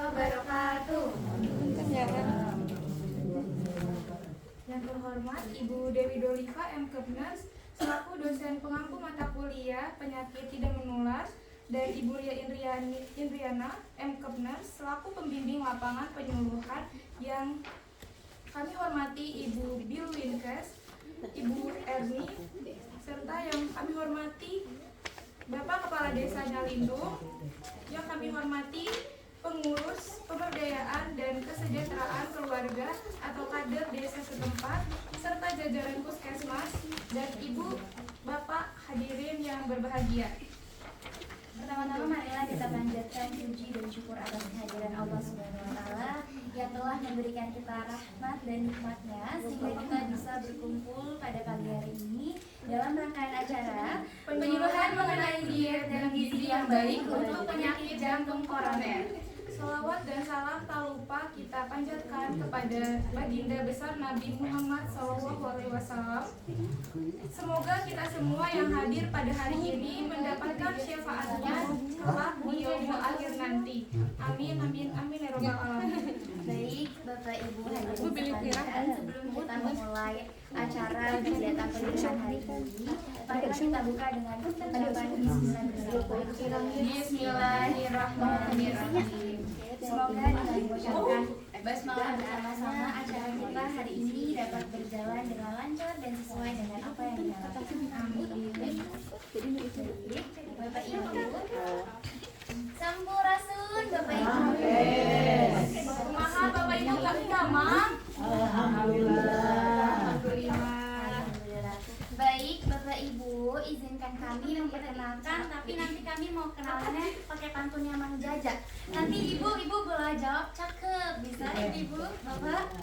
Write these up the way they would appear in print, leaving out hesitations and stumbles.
wabarakatuh. Yang terhormat Ibu Dewi Doliva M. Kepners selaku dosen pengampu mata kuliah penyakit tidak menular, dan Ibu Lia Indriana M. Kepners selaku pembimbing lapangan penyuluhan. Yang kami hormati Ibu Bill Winkes, Ibu Erni, serta yang kami hormati Bapak Kepala Desa Nyalindung. Yang kami hormati pengurus pemberdayaan dan kesejahteraan keluarga atau kader desa setempat, serta jajaran puskesmas dan ibu bapak hadirin yang berbahagia. Pertama-tama marilah kita panjatkan puji dan syukur atas kehadiran Allah Subhanahu wa taala yang telah memberikan kita rahmat dan nikmatnya sehingga kita bisa berkumpul pada pagi hari ini dalam rangkaian acara penyuluhan mengenai diet dan gizi yang baik untuk penyakit jantung koroner. Salawat dan salam tak lupa kita panjatkan kepada baginda besar Nabi Muhammad SAW. Semoga kita semua yang hadir pada hari ini mendapatkan syafaatnya kelak di yaumul akhir nanti. Amin amin amin ya robbal alamin. Baik, Bapak Ibu hadirin sekalian, sebelum kita memulai acara kegiatan penyuluhan hari ini, marilah kita buka dengan ucapan Bismillahirrahmanirrahim. Semoga dengan mengucapkan basmalah bersama-sama acara kita hari ini dapat berjalan dengan lancar dan sesuai dengan apa yang diharapkan. Amin. Bapak Ibu, Sampurasun Bapak Ibu. Kumaha Bapak Ibu Mamang? Alhamdulillah. Baik Bapak Ibu, izinkan kami memperkenalkan, tapi nanti kami mau kenalnya pakai pantunnya Mang Jaja. Nanti ibu boleh jawab cakep, bisa ibu, bapak?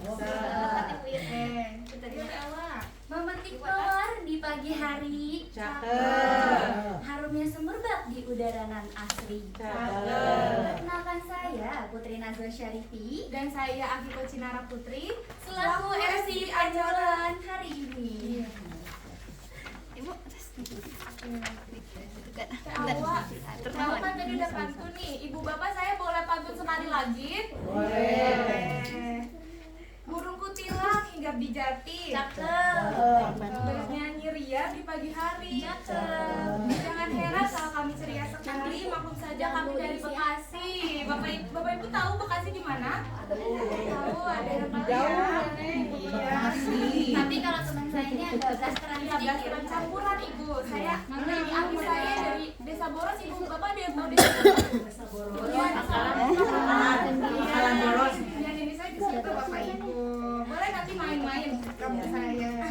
Memetik mawar di pagi hari, cakep. Harumnya semerbak di udara nan asri, cakep. Perkenalkan saya Putri Nazwa Syarifi Dan saya Akiko Cinara Putri selaku MC anjuran hari ini. Awak kan tadi udah pantun nih. Ibu bapak saya boleh pantun sekali lagi? Boleh. Burung kutilang hinggap di jati. Cakep. Bernyanyi ria di pagi hari. Cakep. Jangan heran kalau kami ceria sekali. Maklum saja kami dari Bekasi. Bapak ibu tahu Bekasi di mana? Tahu, ada yang tahu ya? Iya. Tapi kalau teman saya ini agak blasteran sedikit. Campuran ibu. Saya abis saya dari Desa Boros. Ibu bapak ada yang tahu Desa Boros? Iya, Boros. Yang ini saya di situ bapak ibu. Boleh nanti main-main kampung saya.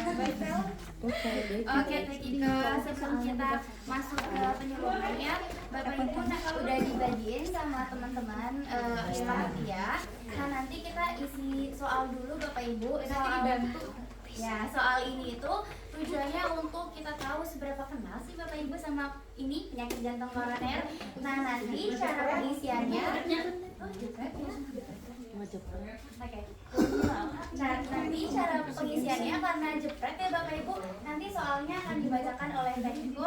Oke, Tekika, sebelum kita masuk ke penyuluhannya, Bapak Ibu udah dibagiin sama teman-teman ya. Nah, nanti kita isi soal dulu Bapak Ibu. Soal ini itu tujuannya untuk kita tahu seberapa kenal sih Bapak Ibu sama ini penyakit jantung koroner. Nah, nanti cara pengisiannya Oke. Nanti cara pengisiannya karena jepret ya Bapak Ibu. Nanti soalnya akan dibacakan oleh Mbak Ibu.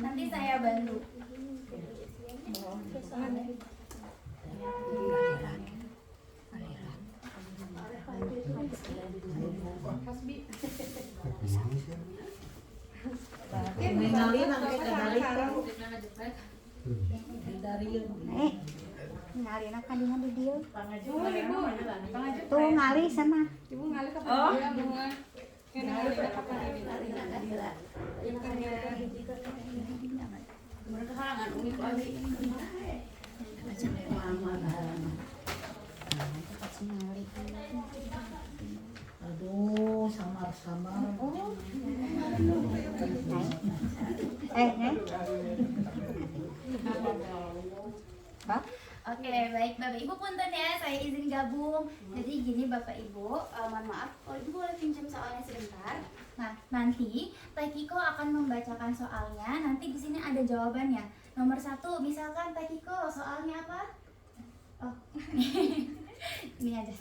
Nanti saya bantu. Ngalih nak kandungan di dia. Ibu, Tuh ngalih sama. ibu ngalih ke dia bunga. Aduh, samar-samar. Oke, baik Bapak Ibu punten ya, saya izin gabung. Jadi gini Bapak Ibu, mohon maaf, kalau Ibu boleh pinjam soalnya sebentar. Nah, nanti Teh Kiko akan membacakan soalnya. Nanti di sini ada jawabannya. Nomor 1, misalkan Teh Kiko, soalnya apa? Oh, ini aja.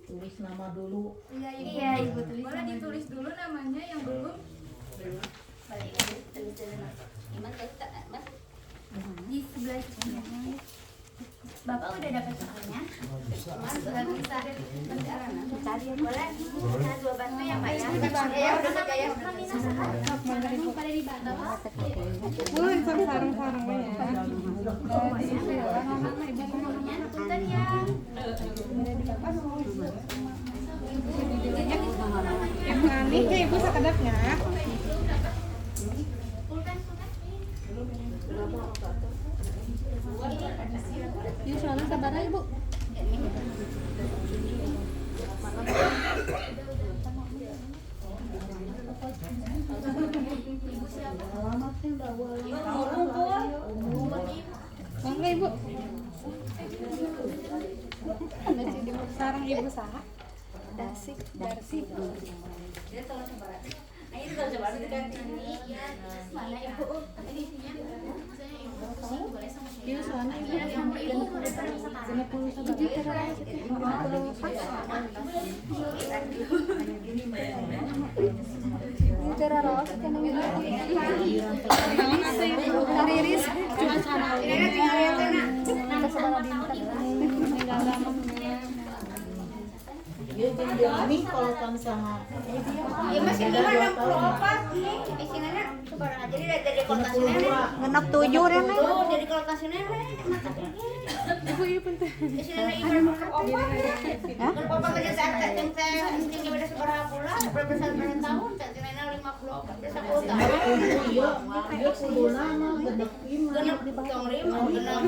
Tulis nama dulu. Iya, Ibu tulis. Boleh ditulis dulu namanya yang belum. Balik, tulis dulu. Di Bapak udah dapat soalnya? Nggak bisa. Boleh? Saya dua bantu ya Pak ya? Ya udah saja ya. Pada dibantu. Boleh sarung-sarung ya. Punten ya. Yang manis ya ibu sekedapnya. Ini soalnya sabar aja, Bu. Bangga Ibu. Sarang Ibu saha? Darsi. Mana Ibu? Ini soalnya Ibu. Riris cuma cara Ini kalau kan sama Ya masih gimana 64 isinya sebarang aja dari kolkas nenek. ngenok 7 Rene. Tuh dari kolkas nenek. Ibu ini penting. Isinya ibu opa kerja saat yang saya istri beda seberapa bulan, berapa tahun, saya nenek 54 bisa kuota. Iya, dia kudu nama gedek Genep tong lima, genep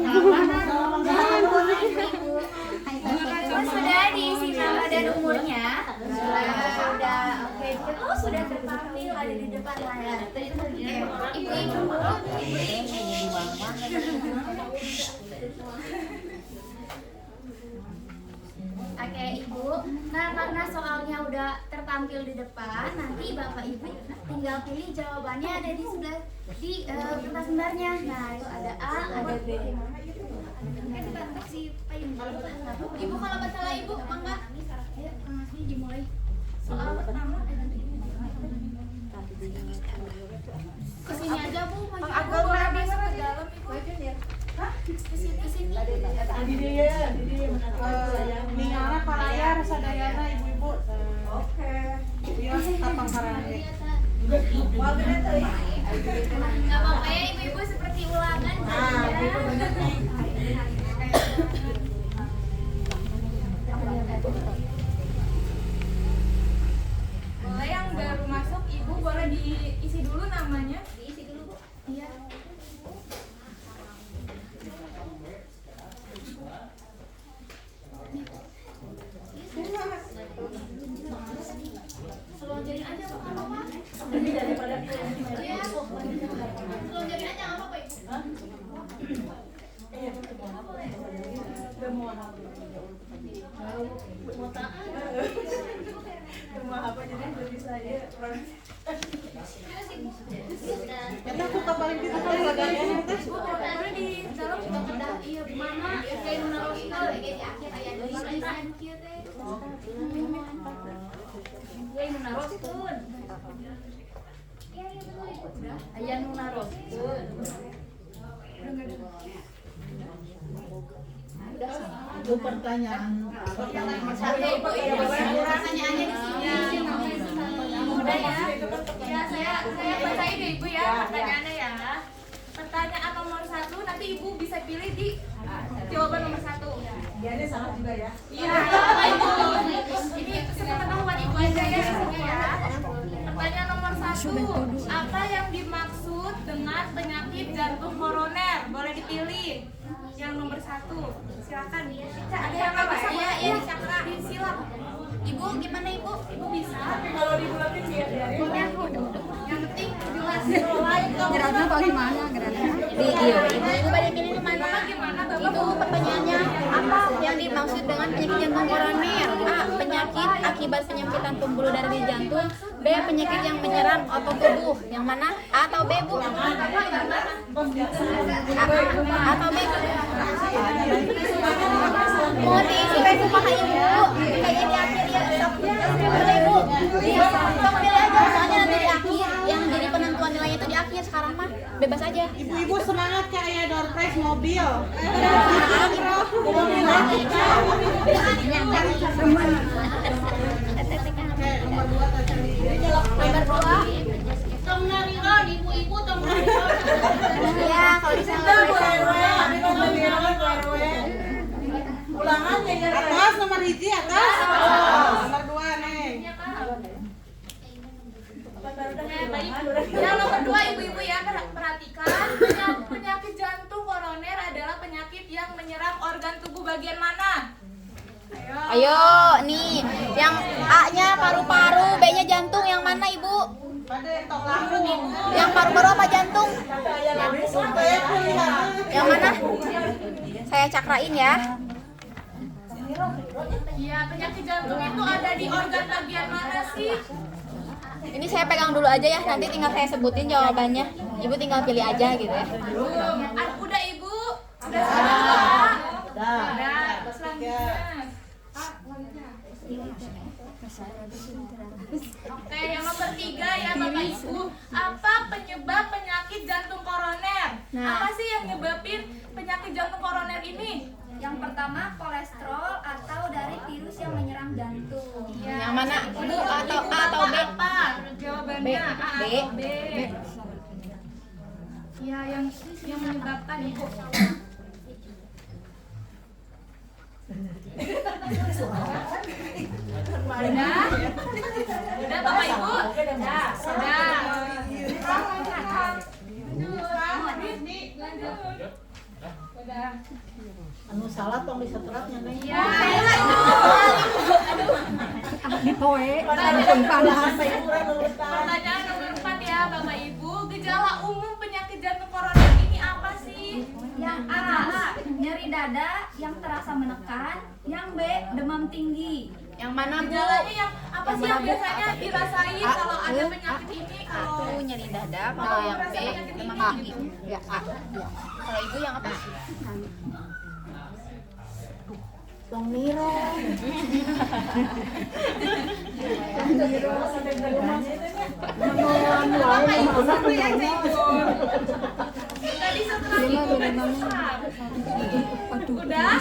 salaman. Sudah diisi nama dan umurnya. Sudah oke. Oh sudah tertampil ada di depan layar. Ibu-ibu. Oke Ibu, nah karena soalnya udah tertampil di depan, nanti Bapak Ibu tinggal pilih jawabannya ada di sebelah di kertas lembarnya. Nah itu ada A, ada B. Dibantu si payung. Ibu kalau masalah Ibu, mangga. Ayo, ini dimulai. Soal pertama. Kesini aja Bu, maju. Aku boleh masuk ke dalam Ibu. Kesini. Di dia Ningara Karaya Rasadayana ibu-ibu. Oke. Iya, tapang karana. Nggak apa-apa ya ibu-ibu seperti ulangan saja. Boleh yang baru masuk ibu boleh diisi dulu namanya. Diisi dulu Bu. Iya. Selonjorin aja Bu, nggak apa-apa. Iya, selonjorin aja nggak apa-apa Ibu. Kita aku kabarin kita kalau laganya teh. Boleh di dalam juga kedah iya mana kayak nuna roster kayak di akhir ayat di tulisan kieu teh. Kayak nuna roster. Iya betul Ibu. Udah. Aya nuna roster. Itu pertanyaan Satu Ibu, iya pertanyaannya di sini. Udah ya. Ya, saya bacain deh Ibu ya pertanyaannya ya. Pertanyaan nomor 1 nanti Ibu bisa pilih di jawaban nomor 1. Dia ada salah juga ya. Iya, Ibu. Ini sepengetahuan Ibu aja ya isinya ya. Pertanyaan nomor 1, apa yang dimaksud dengan penyakit jantung koroner? Boleh dipilih. Yang nomor 1, silakan. Ada yang nggak bisa? Iya. Cakra, silakan. Ibu gimana Ibu? Ibu bisa. Kalau dibulatin biar dia. Yang penting jelas. Geraknya paling mana geraknya? Ibu pada pilih kemana? Gimana Itu pertanyaannya apa yang dimaksud dengan penyakit jantung koroner? A. Penyakit akibat penyempitan pembuluh darah di jantung. B. Penyakit yang menyerang otot tubuh. Yang mana? A atau B Bu? A atau B? Mau diisi kumaha Ibu? Kayaknya di akhir ya. Boleh Ibu. Iya, tong pilih aja soalnya nanti di akhir yang jadi penentuan nilainya itu di akhir, sekarang mah bebas aja. Ibu-ibu semangat Kak ya, door prize mobil. Nomor 2. Iya, kalau di sana Ulangan ya. Atas nomor hiji atas. Nomor 2 Neng. Yang nomor 2 ibu-ibu ya, perhatikan. Penyakit jantung koroner adalah penyakit yang menyerang organ tubuh bagian mana? Ayo, nih, yang A-nya paru-paru, B-nya jantung, yang mana Ibu? Yang paru-paru apa jantung? Yang mana? Saya cakrain ya. Iya, penyakit jantung itu ada di organ bagian mana sih? Ini saya pegang dulu aja ya, nanti tinggal saya sebutin jawabannya. Ibu tinggal pilih aja gitu ya. Udah ibu? Udah semua? Dah. Udah, selanjutnya. Oke, yang nomor 3 ya Bapak Ibu. Apa penyebab penyakit jantung koroner? Nah. Apa sih yang nyebabin penyakit jantung koroner ini? Yang pertama kolesterol atau dari virus yang menyerang jantung. Ya, Yang mana? Bu atau A atau B? Apa? Jawabannya A B. atau B. Ya, yang menyebabkan Ibu. Udah? Udah Bapak Ibu? Udah. Udah. Anu salah tong diseteratnya Neng. Ya. Pertanyaan nomor 4 ya Bapak Ibu. Gejala umum penyakit jantung koroner ini apa sih? Yang A, nyeri dada yang terasa menekan. Yang B, demam tinggi. Yang mana Bu? Gejalanya yang apa sih yang biasanya dirasain kalau ada penyakit ini? Aku nyeri dada, kalau yang B demam tinggi. Ya, A. Kalau Ibu yang apa? Tong Niro. Tadi setelah Ibu udah?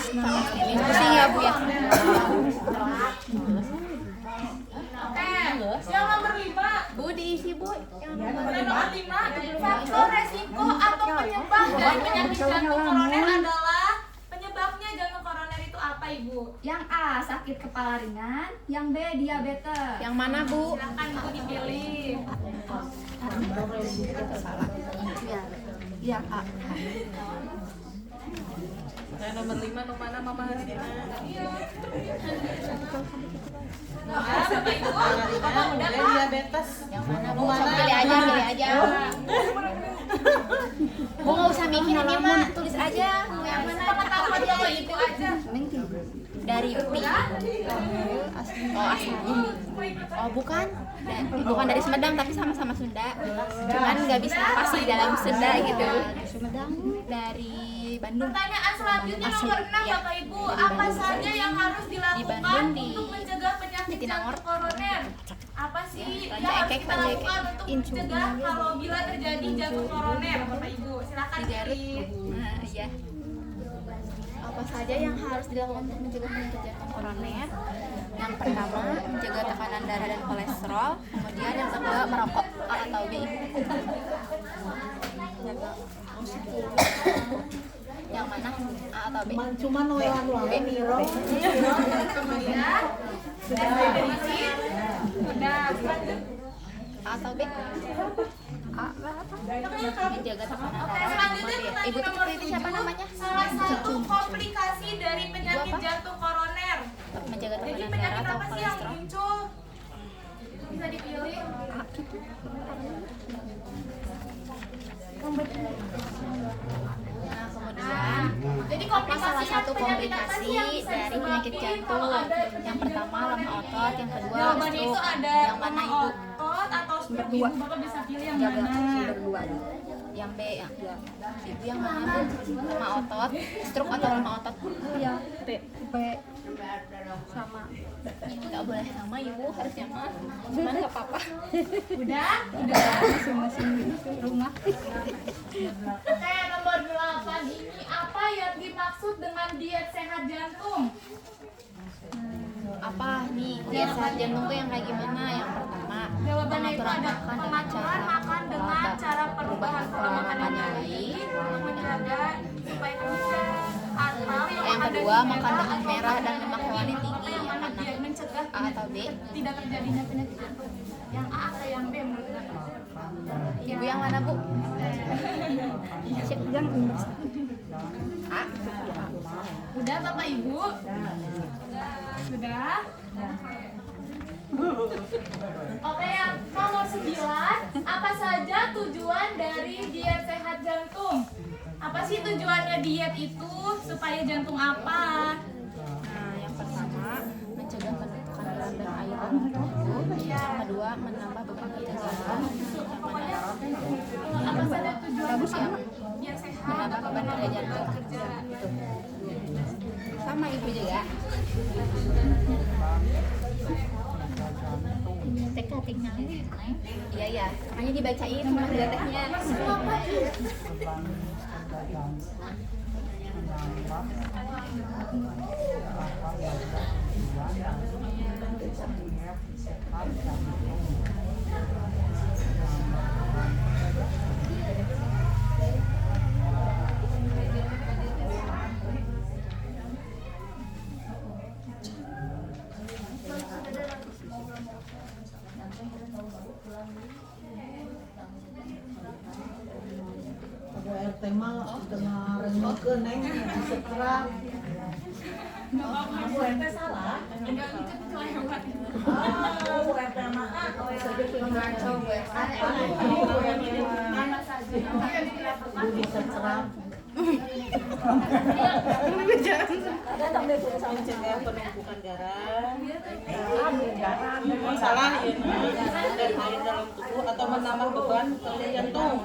Pusing ya Bu ya? Oke, yang nomor 5. Bu diisi Bu. Nomor 5, faktor resiko atau penyebab dari penyakit jantung koroner adalah penyebabnya jantung koroner itu apa Ibu? Yang A, sakit kepala ringan. Yang B, diabetes. Yang mana Bu? Silakan Ibu dipilih. Ya, A. Nah, nomor 5 nomor mana Mama Hasina? Bapak Ibu, Bapak udah Pak? Diabetes. Yang mana Bu? Pilih aja, pilih aja. Bu nggak usah mikir ini mah, tulis aja. Mau yang mana? Pengetahuan Bapak Ibu aja. Dari UPI. Oh asalnya. Oh bukan. Bukan dari Sumedang tapi sama-sama Sunda. Cuman nggak bisa pasti di dalam Sunda gitu. Dari Bandung. Pertanyaan selanjutnya nomor 6 Bapak Ibu. Apa saja yang harus dilakukan Bandung, di untuk mencegah penyakit Jatinangor. jantung koroner? Apa sih Raja yang harus Ekek, kita Raja lakukan Ekek. untuk mencegah kalau bila terjadi jantung koroner Bapak Ibu? Silakan Di Garut. pilih. Nah, iya. Apa saja yang harus dilakukan untuk mencegah penyakit jantung koroner? Yang pertama, menjaga tekanan darah dan kolesterol. Kemudian yang kedua, merokok. A atau B? Yang mana? A atau B? Cuma noelan wae Niro. Kemudian sudah diisi. Udah. A atau B? A apa? Menjaga tekanan Oke, darah. selanjutnya Kemudian, Ibu pertanyaan nomor itu siapa 7. namanya? Salah satu komplikasi dari penyakit jantung koroner. Menjaga Jadi tekanan darah penyakit atau apa sih yang kolesterol? muncul? Bisa dipilih. Nah, kemudian Jadi apa komplikasi salah satu penyakit apa sih komplikasi yang bisa dari penyakit disebabkan jantung? kalau ada Yang pertama lemah otot, yang kedua Jawabannya itu stroke. ada Yang mana lemah Ibu? otot atau stroke. Ibu Bapak bisa pilih yang Jaga mana? berdua. Yang B yang ibu yang mana bu? Lama otot, stroke atau lama otot? Yang B sama. Nggak boleh sama ibu, harusnya mah. Cuman nggak apa-apa. Udah masing-masing rumah. Oke, nomor 8 ini apa yang dimaksud dengan diet sehat jantung? Apa nih diet sehat jantung tuh yang kayak gimana? Yang pertama, Jawabannya itu ada pengaturan makan dengan cara perubahan pola makanan yang baik untuk menjaga supaya kenyang, atau yang kedua makan dengan merah dan lemak hewani tinggi. yang mana dia mencegah A atau B? tidak terjadinya penyakit jantung. Yang A atau yang B menurut Anda? Ibu yang mana bu? Yang A. Udah Bapak Ibu? Sudah? Oke, yang nomor 9, apa saja tujuan dari diet sehat jantung? Apa sih tujuannya diet itu? Supaya jantung apa? Nah, yang pertama mencegah penumpukan garam dan airan. Yang kedua menambah beban kerja jantung. Apa saja tujuan Bagus ya? biar sehat Menambah atau beban kerja jantung. kerja? Sama ibu juga. TK tinggal. Iya ya, makanya dibacain sama tehnya. Ada RT mah dengar renungkeun neng disetrap. Aku RT salah. Enggak ngikut kelewat. Oh, RT mah Mana saja yang dilakukan disetrap. Mencegah penumpukan garam, masalah ya, dari air dalam tubuh atau menambah beban kerja jantung.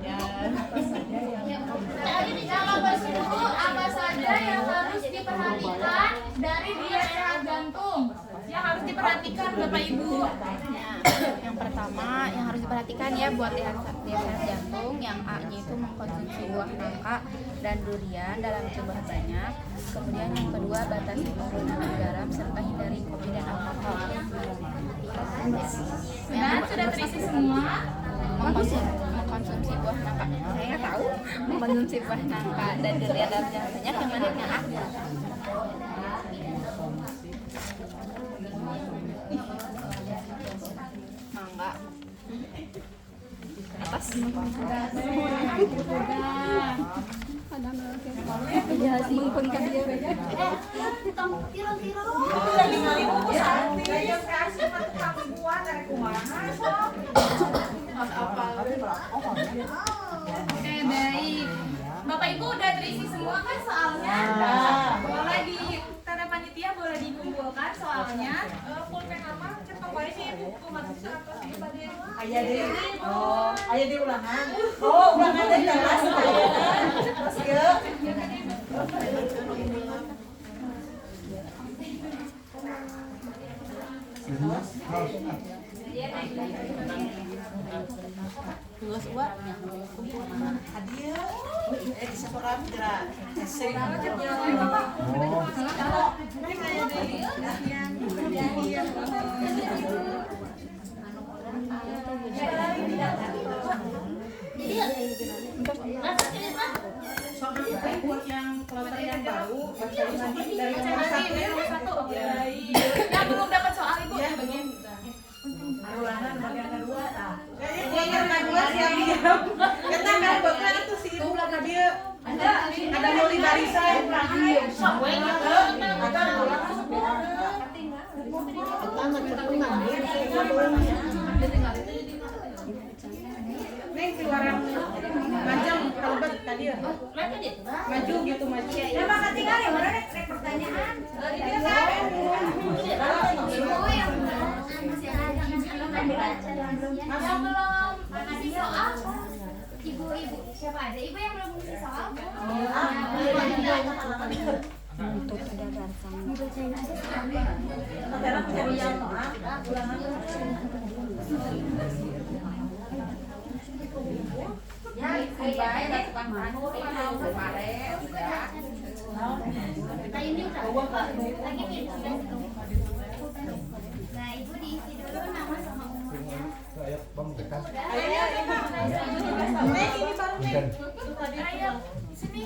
Ya. Kalau bersungguh apa saja yang harus diperhatikan dari diet sehat jantung? Yang harus diperhatikan Bapak Ibu. Nah, yang pertama yang harus diperhatikan ya buat diet sehat jantung, yang A-nya itu mengkonsumsi buah nangka dan durian dalam jumlah banyak. Kemudian yang kedua batasi penggunaan garam serta hindari kopi dan alkohol. Dan sudah terisi semua. Mengkonsumsi buah nangka. Saya nggak tahu. Mengkonsumsi buah nangka dan durian dalam jumlah banyak yang mana yang A? Mangga. Atas. Oke, baik. Bapak Ibu udah terisi semua kan soalnya? Boleh di tanda panitia boleh dikumpulkan soalnya. Pulpen apa? Cetok wae sih buku mahasiswa atau sih pada Aya di aya di ulangan. Oh, ulangan dari kelas. Terus ya. Tugas gua hadiah. Disetorkan gerak. Buat yang kloter yang baru, dari nomor 1 yang belum dapat soal Ibu ya bagian Ulangan bagian kedua tah. yang kedua siap-siap. Kita kan bakal itu si ibu lah dia. Ada mulai barisan. Neng keluaran macam kalbat tadi ya. Maju gitu maju. Emang ketinggalan ya, mana rek pertanyaan? yang belum ngasih soal Ibu-ibu siapa ada? Ibu yang belum ngisi soal? Untuk ada garsang. Dibacain aja soalnya. Nah, ibu diisi dulu nama sama umurnya. Ayo, sini.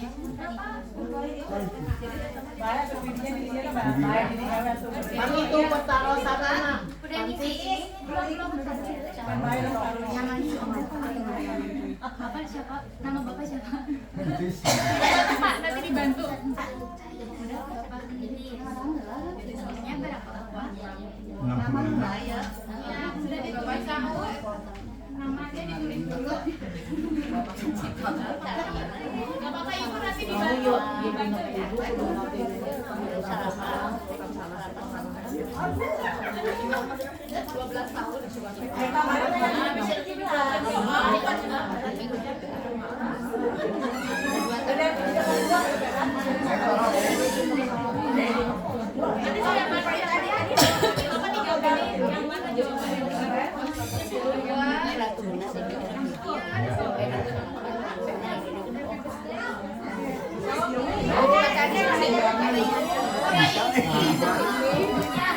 Mami tuh petaro sana. Udah ngisiin? Belum. Apa siapa? Nama bapak siapa? Pak, nanti dibantu. Udah bapak ini. Umurnya berapa bapak? 65. Ya, sudah ditulis kamu. Namanya ditulis dulu. Gak apa-apa ibu nanti dibantu. Dibantu ya.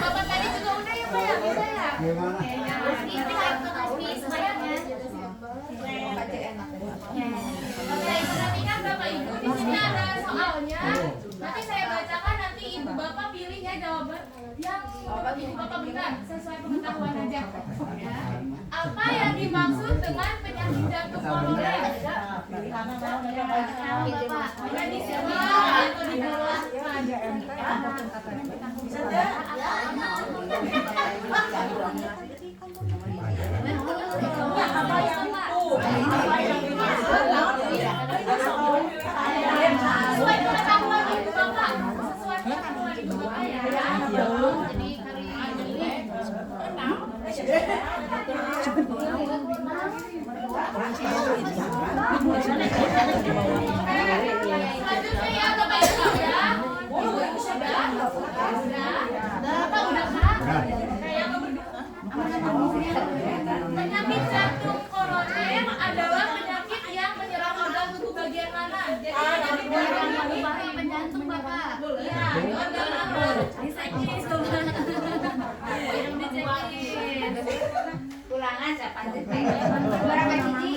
Bapak tadi juga udah ya Pak ya? Udah ya? Ini kartu resmi semuanya. Oke, ibu nanti kan Bapak Ibu di sini ada soalnya. Nanti saya bacakan, nanti ibu bapak pilih ya jawaban yang ibu bapak berikan sesuai pengetahuan aja. Ya. Apa yang dimaksud dengan penyakit jantung koroner? Bapak. Ada di sini atau di bawah? Sesuai pengetahuan ibu bapak. Sesuai pengetahuan ibu bapak ya. Selanjutnya ya Bapak Ibu ya. Sudah? Bapak udah Kak? Kayak penyakit jantung koroner adalah penyakit yang menyerang organ tubuh bagian mana? Jadi penyakit jantung Jantung bapak. ya, di organ apa? Disekin coba. Belum dicekin. Ulangan siapa aja? Berapa gigi?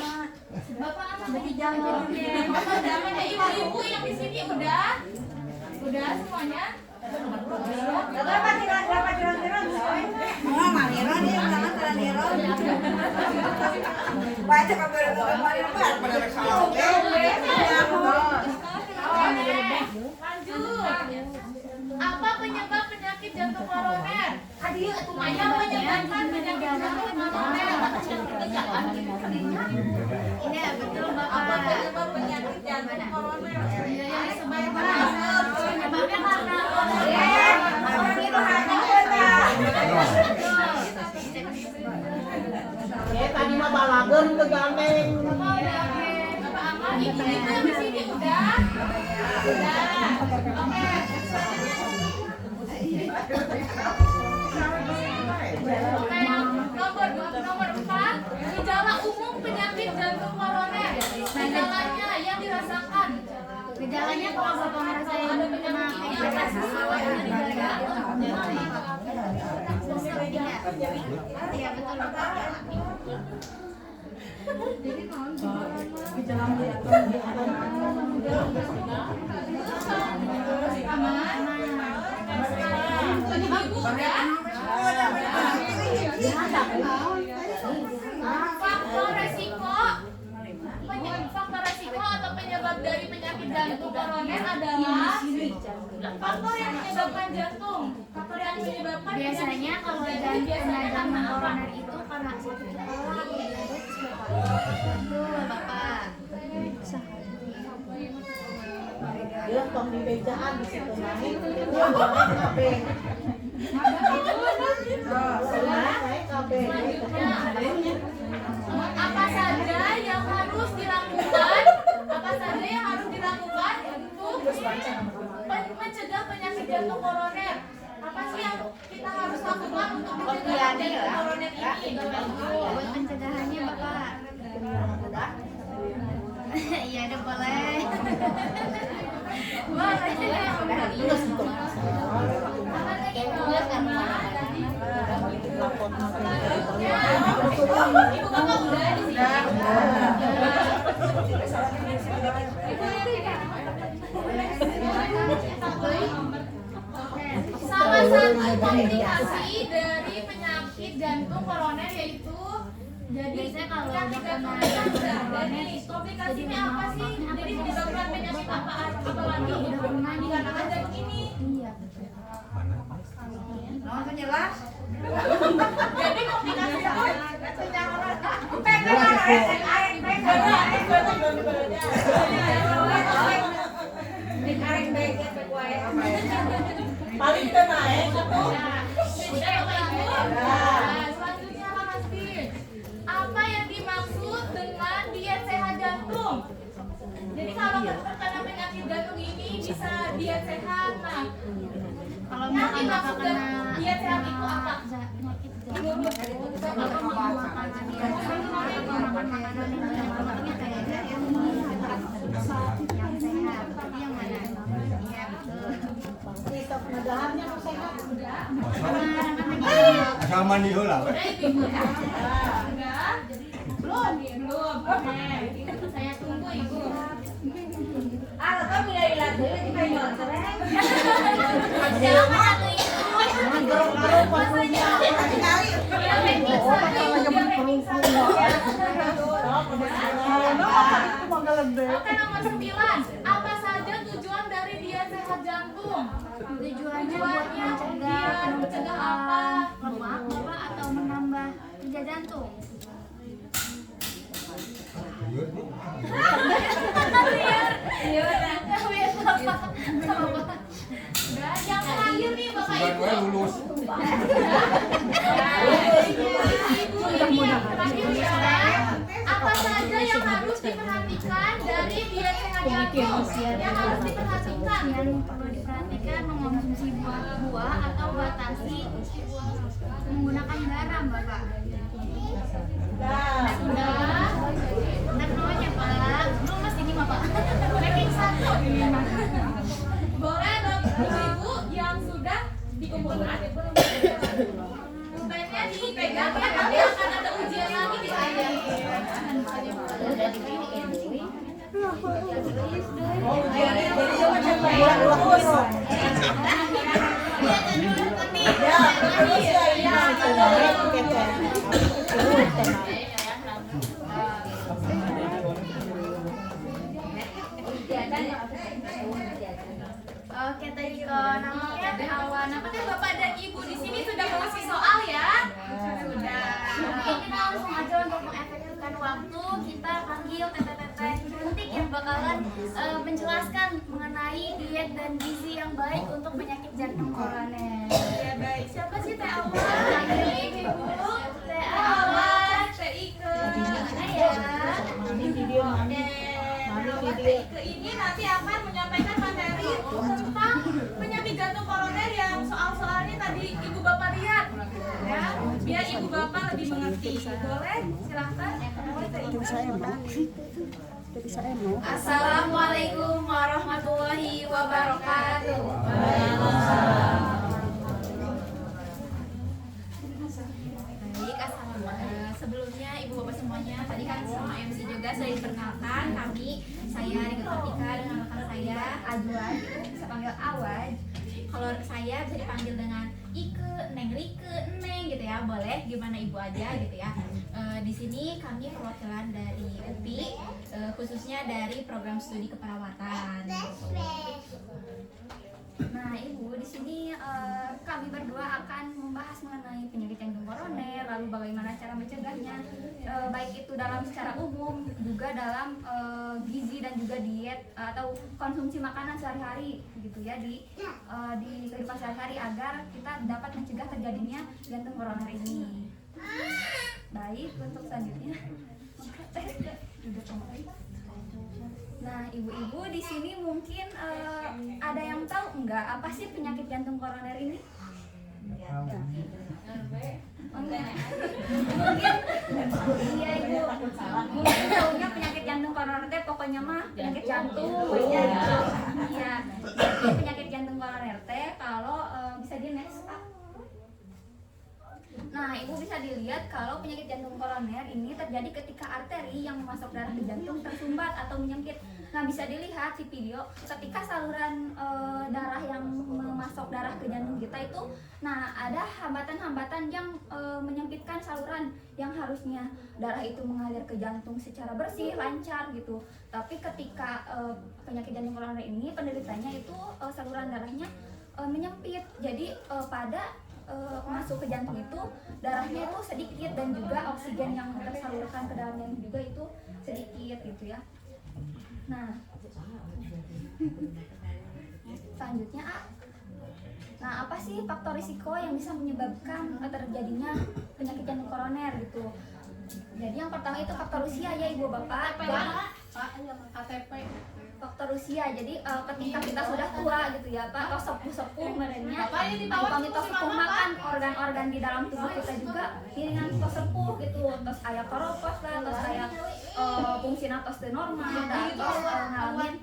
Bapak apa tadi jantung? Bapak jangan ya ibu-ibu yang di sini udah? Udah semuanya? Lanjut. Apa penyebab penyakit jantung koroner? Yang menyebabkan penyakit jantung koroner. Iya betul bapak. Apa penyebab penyakit jantung koroner? Iya sebabnya. Penyebabnya karena Tadi mah balageun teu gandeng. Bapak udah oke. Bapak aman. Ibu-ibu yang di sini udah? Udah. Oke. Oke, nomor 4, gejala umum penyakit jantung koroner. Gejalanya yang dirasakan. gejalanya kalau bapak ngerasain Ada penyakit ini apa sih? Iya betul bapak. Ibu udah? Faktor resiko atau penyebab dari penyakit jantung koroner adalah faktor yang menyebabkan jantung. Faktor yang menyebabkan Biasanya kalau jantung koroner itu karena sakit kepala. Betul bapak. Dia tong di bejaan di situ naik. Dia banget kabeh. Selanjutnya, apa saja yang harus dilakukan Mencegah penyakit jantung koroner. Apa sih yang kita harus lakukan untuk mencegah jantung koroner ini? Buat pencegahannya Bapak. Iya, udah boleh. Salah satu komplikasi dari penyakit jantung koroner yaitu Biasanya kalau penyakit jantung koroner. Komplikasinya apa sih? Jadi menyebabkan penyakit apa lagi? Dikarenakan jantung ini. Iya. Langsung jelas. Jadi komplikasinya Paling naik selanjutnya pasti apa yang dimaksud dengan diet sehat jantung? Jadi kalau terkena penyakit jantung ini bisa diet sehat. Nah, Kalau yang misalkan Bapak dimaksud kena diet sehat itu apa? penyakit jantung, Bapak makan makanan yang makan makanan yang banyak lemaknya kayaknya yang sehat. Tapi yang mana? Iya betul. Sistem penegahannya mau sehat. Asal mandi heula we. Udah ibu ya? Udah? Belum. Oke, itu saya tunggu ibu. Kan mulai lagi di main tereng. Siapa satu itu? Gerung-gerung pokoknya. Oke, nomor 9. Apa saja tujuan dari diet sehat jantung? Tujuannya buat mencegah apa? lemak Bapak atau menambah kerja jantung. Dan yang terakhir nih Bapak Sugan Ibu. we lulus. Ibu ini yang terakhir ya. Apa saja yang harus diperhatikan dari diet sehat jantung? Yang harus diperhatikan. Yang perlu diperhatikan mengonsumsi buah atau batasi menggunakan garam Bapak. Sudah. Dan namanya Pak, belum mas ini Bapak. Ranking 1. Boleh Ibu yang sudah dikumpulkan. Pulpennya dipegang ya, nanti akan ada ujian lagi di akhir. Oke, tadi Namanya Teh Awan. Apakah Bapak dan Ibu di sini sudah mengisi soal ya? Sudah. mungkin kita langsung aja untuk mengefektifkan waktu, kita panggil teteh-teteh cantik yang bakalan menjelaskan mengenai diet dan gizi yang baik untuk penyakit jantung koroner. Ya baik. Siapa sih Teh Awan? Ibu. Teh Awan, Teh Ike. Mana ya? Mami video Oke. Nah, Teh Ike ini nanti akan menyampaikan materi tentang penyakit jantung koroner yang soal-soalnya tadi Ibu Bapak lihat. Ya, biar Ibu Bapak lebih mengerti. Boleh? Silahkan. Assalamualaikum warahmatullahi wabarakatuh. Baik, sebelumnya Ibu Bapak semuanya, tadi kan sama MC juga sudah diperkenalkan. Saya Rika Kartika dengan rekan saya Adwan, bisa panggil Awad. Kalau saya bisa dipanggil dengan Ike, Neng Rike, Neng gitu ya, boleh gimana Ibu aja gitu ya. Di sini kami perwakilan dari UPI, khususnya dari program studi keperawatan. Nah, Ibu, di sini kami berdua akan membahas mengenai penyakit jantung koroner, lalu bagaimana cara mencegahnya, baik itu dalam secara umum, juga dalam gizi dan juga diet atau konsumsi makanan sehari-hari, gitu ya, di kehidupan sehari-hari agar kita dapat mencegah terjadinya jantung koroner ini. Baik, untuk selanjutnya, duduk kembali. Nah, ibu-ibu di sini mungkin ada yang tahu nggak apa sih penyakit jantung koroner ini? Mungkin iya ibu, mungkin tahunya penyakit jantung koroner teh pokoknya mah penyakit jantung pokoknya gitu. Iya, jadi penyakit jantung koroner teh kalau bisa di next up. Nah, ibu bisa dilihat kalau penyakit jantung koroner ini terjadi ketika arteri yang memasuk darah ke jantung tersumbat atau menyempit. Nah, bisa dilihat di video ketika saluran darah yang memasuk darah ke jantung kita itu, nah ada hambatan-hambatan yang menyempitkan saluran yang harusnya darah itu mengalir ke jantung secara bersih, lancar gitu. Tapi ketika penyakit jantung koroner ini penderitanya itu saluran darahnya menyempit. Jadi pada masuk ke jantung itu darahnya itu sedikit dan juga oksigen yang tersalurkan ke dalamnya juga itu sedikit gitu ya. Nah, selanjutnya nah apa sih faktor risiko yang bisa menyebabkan terjadinya penyakit jantung koroner gitu. Jadi yang pertama itu faktor usia ya ibu bapak. KTP. Faktor usia, jadi ketika kita sudah tua gitu ya pak, atau sepuh merenya kami sepuh makan organ-organ di dalam tubuh kita juga dengan sepuh gitu, terus kayak koropos lah, terus kayak fungsi natos normal, terus ngalamin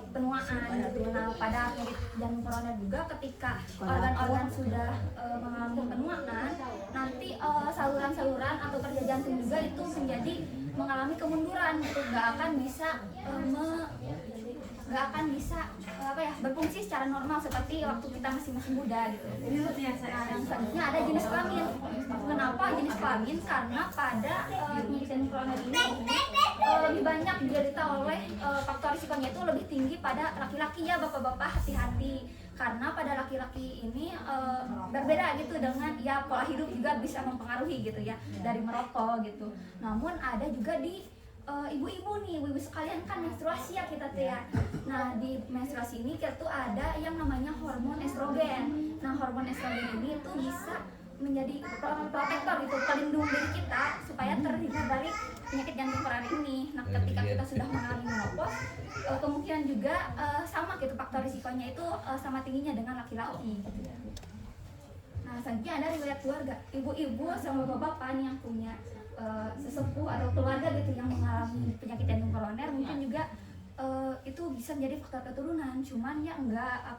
penuaan gitu. Nah pada penyakit jantung koroner juga ketika organ-organ sudah mengalami penuaan, nanti saluran-saluran atau kerja jantung juga itu menjadi mengalami kemunduran gitu, nggak akan bisa berfungsi secara normal seperti waktu kita masih muda gitu. Nah, yang selanjutnya ada jenis kelamin. Kenapa jenis kelamin? Karena pada penyakit jantung koroner ini lebih banyak diderita oleh faktor risikonya itu lebih tinggi pada laki-laki ya bapak-bapak, hati-hati. Karena pada laki-laki ini berbeda gitu dengan ya pola hidup juga bisa mempengaruhi gitu ya, dari merokok gitu. Namun ada juga di ibu-ibu nih, ibu-ibu sekalian kan menstruasi ya kita tuh ya. Nah di menstruasi ini kita tuh ada yang namanya hormon estrogen. Nah hormon estrogen ini tuh bisa menjadi protektor gitu, pelindung diri kita supaya terhindar dari penyakit jantung koroner ini. Nah ketika kita sudah mengalami menopause, kemungkinan juga sama gitu faktor risikonya itu sama tingginya dengan laki-laki gitu ya. Nah selanjutnya ada riwayat keluarga, ibu-ibu sama bapak-bapak nih yang punya sesepuh atau keluarga gitu yang mengalami penyakit jantung koroner, mungkin juga itu bisa menjadi faktor keturunan. Cuman ya enggak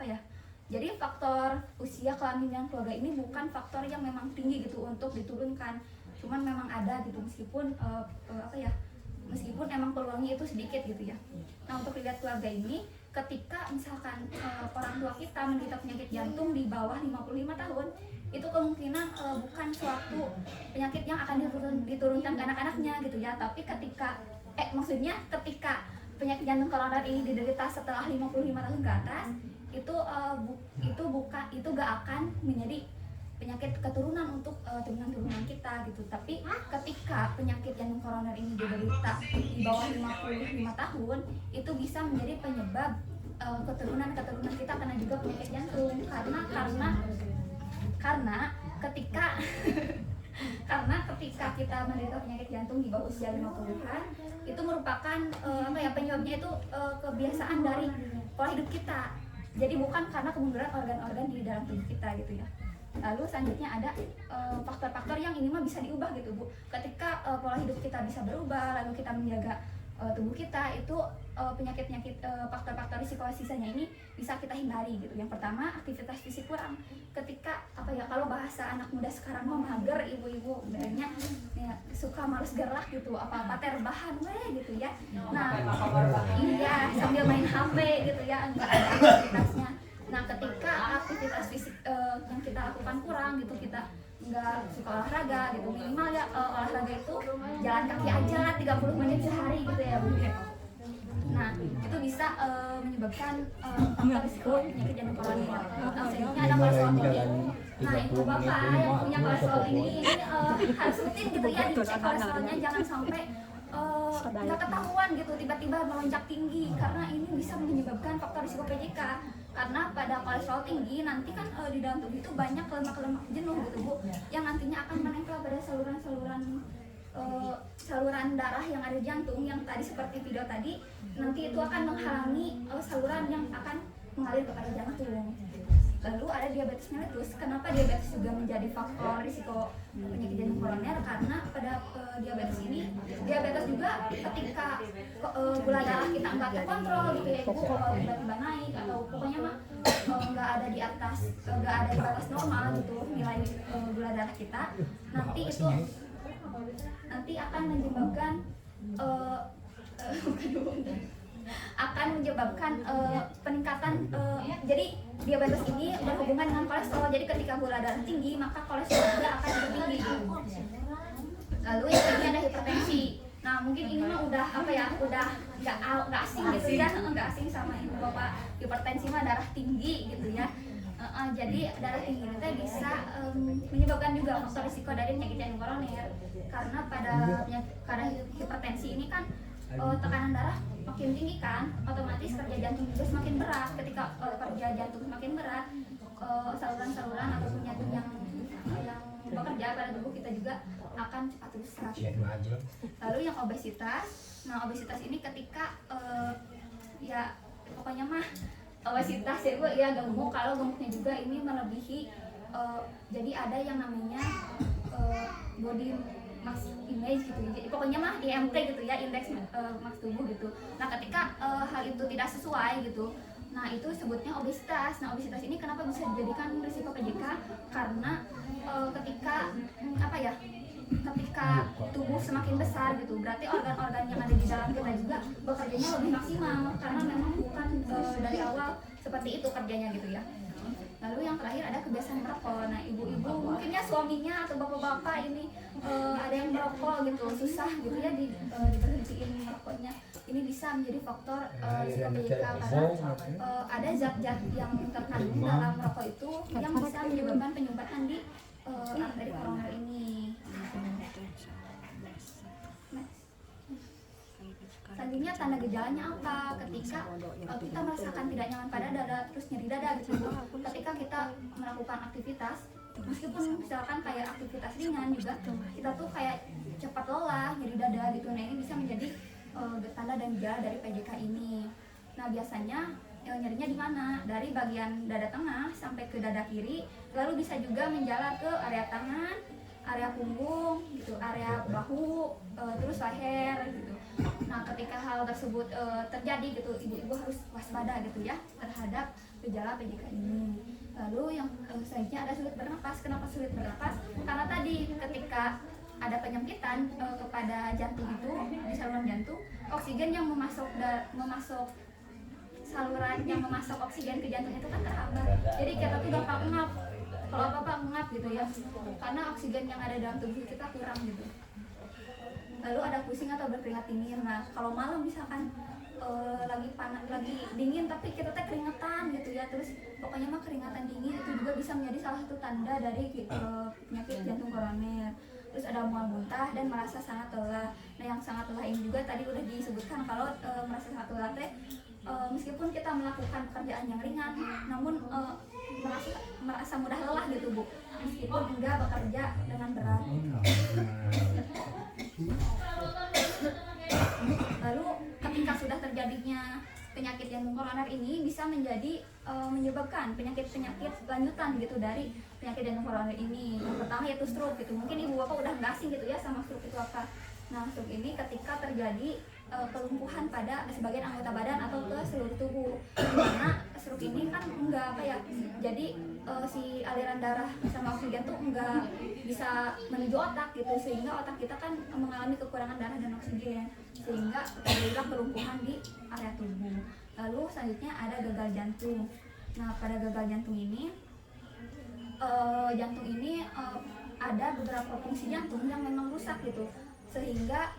jadi faktor usia, kelamin, dan keluarga ini bukan faktor yang memang tinggi gitu untuk diturunkan. Cuman memang ada gitu meskipun meskipun emang peluangnya itu sedikit gitu ya. Nah untuk riwayat keluarga ini, ketika misalkan orang tua kita menderita penyakit jantung di bawah 55 tahun, itu kemungkinan bukan suatu penyakit yang akan diturunkan ke anak-anaknya gitu ya. Tapi ketika penyakit jantung koroner ini diderita setelah 55 tahun ke atas, itu gak akan menjadi penyakit keturunan untuk turunan-turunan kita gitu. Tapi ketika penyakit jantung koroner ini diderita di bawah 55 tahun, itu bisa menjadi penyebab keturunan kita kena juga penyakit jantung. Karena ketika kita menderita penyakit jantung di bawah usia 50-an, itu merupakan penyebabnya itu kebiasaan dari pola hidup kita. Jadi bukan karena kemunduran organ-organ di dalam tubuh kita gitu ya. Lalu selanjutnya ada faktor-faktor yang ini mah bisa diubah gitu Bu. Ketika pola hidup kita bisa berubah, lalu kita menjaga tubuh kita, itu penyakit-penyakit faktor-faktor risiko sisanya ini bisa kita hindari gitu. Yang pertama, aktivitas fisik kurang. Ketika kalau bahasa anak muda sekarang mah mager, ibu-ibu sebenarnya ya, suka males gerak gitu, apa-apa terbahan gitu ya. Nah, iya sambil main HP gitu ya, enggak ada aktivitasnya. Nah, ketika aktivitas fisik yang kita lakukan kurang gitu, kita nggak suka olahraga gitu, minimal ya olahraga itu jalan kaki aja 30 menit sehari gitu ya Bu. Nah itu bisa menyebabkan faktor risiko penyakit jantung koroner. Selanjutnya ada kolesterol tinggi. Nah ibu bapak yang punya kolesterol tinggi ini harus rutin gitu ya dicek kolesterolnya, jangan sampai nggak ketahuan gitu tiba-tiba melonjak tinggi, karena ini bisa menyebabkan faktor risiko PJK. Karena pada kolesterol tinggi nanti kan di dalam tubuh itu banyak lemak-lemak jenuh gitu Bu, yang nantinya akan menempel pada saluran-saluran saluran darah yang ada di jantung yang tadi seperti video tadi, nanti itu akan menghalangi saluran yang akan mengalir kepada jantung. Lalu ada diabetes mellitus. Kenapa diabetes juga menjadi faktor risiko penyakit jantung koroner? Karena pada diabetes ini, diabetes juga ketika gula darah kita nggak terkontrol gitu ya, ibu tiba-tiba naik atau pokoknya mah nggak ada di atas, nggak ada di batas normal gitu nilai gula darah kita, nanti akan menyebabkan peningkatan jadi diabetes ini berhubungan dengan kolesterol. Jadi ketika gula darah tinggi maka kolesterol juga akan lebih tinggi. Lalu yang ini ada hipertensi. Nah mungkin ini mah udah udah nggak asing gitu ya, nggak asing sama ibu bapak. Hipertensi mah darah tinggi gitu ya. Jadi darah tinggi itu bisa menyebabkan juga faktor risiko dari penyakit jantung koroner. Karena pada hipertensi ini kan tekanan darah makin tinggi kan, otomatis kerja jantung juga semakin berat. Ketika kerja jantung semakin berat, saluran-saluran ataupun jantung yang bekerja pada tubuh kita juga akan cepat rusak. Lalu yang obesitas, nah obesitas ini ketika ya pokoknya mah obesitas ya Bu, ya gemuk. Kalau gemuknya juga ini melebihi, jadi ada yang namanya body mass image gitu. Jadi pokoknya mah IMT gitu ya, indeks massa tubuh gitu. Nah ketika hal itu tidak sesuai gitu, nah itu sebutnya obesitas. Nah obesitas ini kenapa bisa dijadikan risiko PJK? Karena ketika ketika tubuh semakin besar gitu, berarti organ-organ yang ada di dalam kita juga bekerjanya lebih maksimal, karena memang bukan dari awal seperti itu kerjanya gitu ya. Lalu yang terakhir ada kebiasaan merokok. Nah ibu-ibu mungkin ya suaminya atau bapak-bapak ini ada yang merokok gitu, susah gitu ya diberhentiin merokoknya. Ini bisa menjadi faktor risiko PJK karena ada zat-zat yang terkandung dalam merokok itu yang bisa menyebabkan penyumbatan di arteri koroner ini. Selanjutnya tanda gejalanya apa? Ketika kita merasakan tidak nyaman pada dada, terus nyeri dada gitu. Ketika kita melakukan aktivitas, meskipun misalkan kayak aktivitas ringan juga, kita tuh kayak cepat lelah, nyeri dada gitu. Nah ini bisa menjadi tanda dan gejala dari PJK ini. Nah biasanya nyerinya di mana? Dari bagian dada tengah sampai ke dada kiri, lalu bisa juga menjalar ke area tangan, area punggung gitu, area bahu, terus leher gitu. Nah ketika hal tersebut terjadi gitu, ibu-ibu harus waspada gitu ya terhadap gejala PJK ini. Lalu yang selanjutnya ada sulit bernapas. Kenapa sulit bernapas? Karena tadi ketika ada penyempitan kepada jantung itu, di saluran jantung, oksigen yang memasuk saluran yang memasuk oksigen ke jantung itu kan terhambat. Jadi kita tuh gampang ngap. Kalau apa-apa ngap gitu ya, karena oksigen yang ada dalam tubuh kita kurang gitu. Lalu ada pusing atau berkeringat dingin. Nah kalau malam misalkan lagi panas, lagi dingin tapi kita teh keringetan gitu ya, terus pokoknya mah keringatan dingin itu juga bisa menjadi salah satu tanda dari penyakit jantung koroner. Terus ada mual muntah dan merasa sangat lelah. Nah yang sangat lelah ini juga tadi udah disebutkan kalau merasa sangat lelah teh meskipun kita melakukan pekerjaan yang ringan, namun merasa mudah lelah gitu Bu, meskipun enggak bekerja dengan berat. Lalu ketika sudah terjadinya penyakit jantung koroner ini bisa menjadi menyebabkan penyakit-penyakit lanjutan gitu dari penyakit jantung koroner ini. Yang pertama yaitu stroke gitu. Mungkin ibu bapak udah nggak asing gitu ya sama stroke itu apa. Nah stroke ini ketika terjadi kelumpuhan pada sebagian anggota badan atau ke seluruh tubuh. Karena stroke ini kan enggak jadi si aliran darah sama oksigen tuh enggak bisa menuju otak gitu, sehingga otak kita kan mengalami kekurangan darah dan oksigen, sehingga terjadilah kelumpuhan di area tubuh. Lalu selanjutnya ada gagal jantung. Nah pada gagal jantung ini ada beberapa fungsi jantung yang memang rusak gitu, sehingga